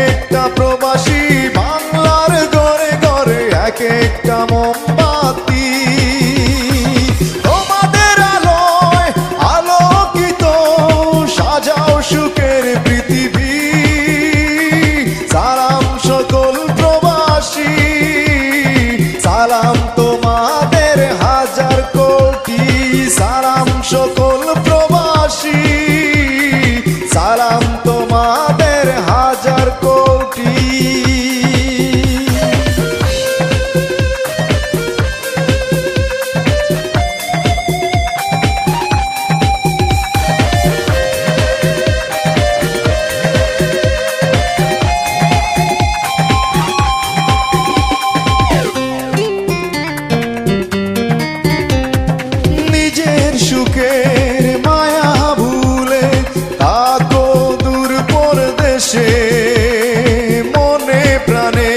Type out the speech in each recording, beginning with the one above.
একটা প্রবাসী বাংলার ঘরে ঘরে এক একটা মোমবাতি তোমাদের আলোয় আলোকিত সাজাও সুখের পৃথিবী। সালাম সকল প্রবাসী, সালাম তোমাদের হাজার কোটি। সালাম সকল প্রবাসী, সালাম তোমাদের হাজার কোটি। নিজের সুখের মায়া ভুলে থাকো দূর পরদেশে, মনে প্রাণে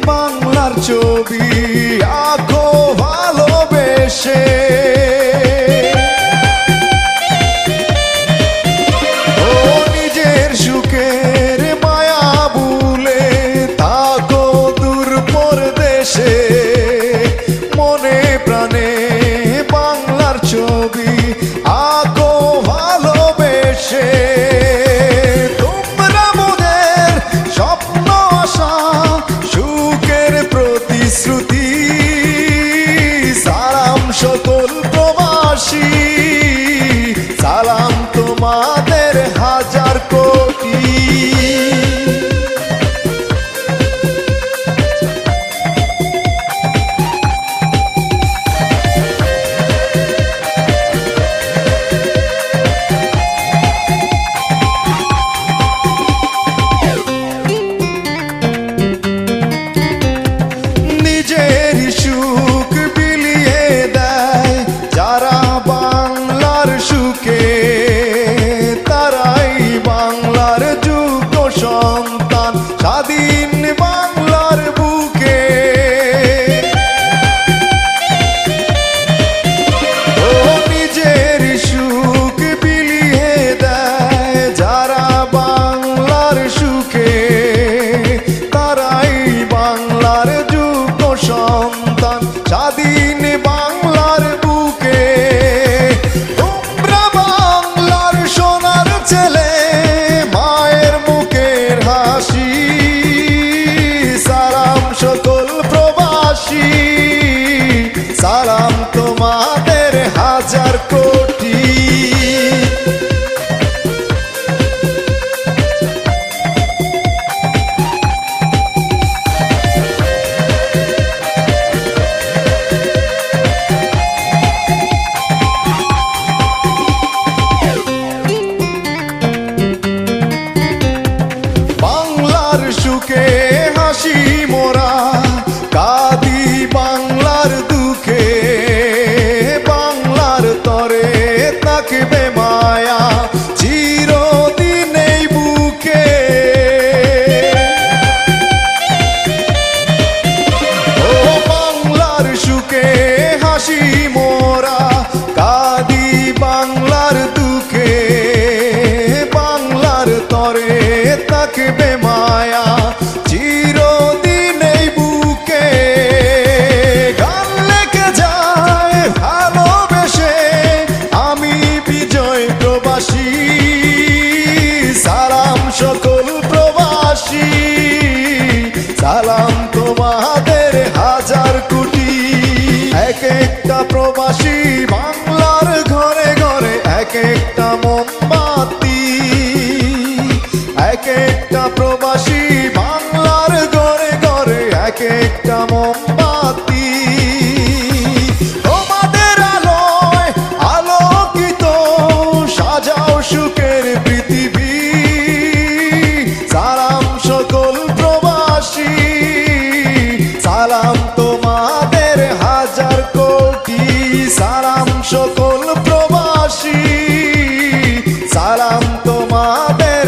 বাংলার ছবি আঁকো ভালোবেসে। ও নিজের সুখের মায়া ভুলে থাকো দূর পরদেশে, মনে প্রাণে বাংলার ছবি আঁকো ভালোবেসে। তোমরা মোদের স্বপ্ন আশা সুখের প্রতিশ্রুতি। সালাম সকল প্রবাসী, সালাম তোমাদের হাজার কোটি। নিজের সুখ বিলিয়ে দেয় যারা বাংলার সুখে, তারাই বাংলার যোগ্য সন্তান স্বাধীন বাংলার বুকে। ও নিজের সুখ বিলিয়ে দেয় যারা বাংলার সুখে, তারাই বাংলার যোগ্য সন্তান স্বাধীন বাংলার বুকে। তোমরা বাংলার সোনার ছেলে, মায়ের মুখের হাসি। সালাম সকল প্রবাসী, সালাম তোমাদের হাজার কোটি। বাংলার সুখে হাসি মোরা, কাঁদি বাংলার দুঃখে। বাংলার তরে থাকবে মায়া চিরদিন এই বুকে। ও বাংলার সুখে হাসি মোরা, কাঁদি বাংলার দুঃখে। বাংলার তরে থাকবে মায়া চিরদিন এই বুকে। গান লেখে যায় ভালোবেসে আমি বিজয় প্রবাসী। সালাম সকল প্রবাসী, সালাম তোমাদের হাজার কোটি। এক একটা প্রবাসী বাংলার ঘরে ঘরে এক একটা মোমবাতি। এক একটা প্রবাসী বাংলার ঘরে ঘরে এক একটা মোমবাতি। তোমাদের আলোয় আলোকিত সাজাও সুখের পৃথিবী। সালাম সকল প্রবাসী, সালাম তোমাদের হাজার কোটি। সালাম সকল প্রবাসী, সালাম তোমাদের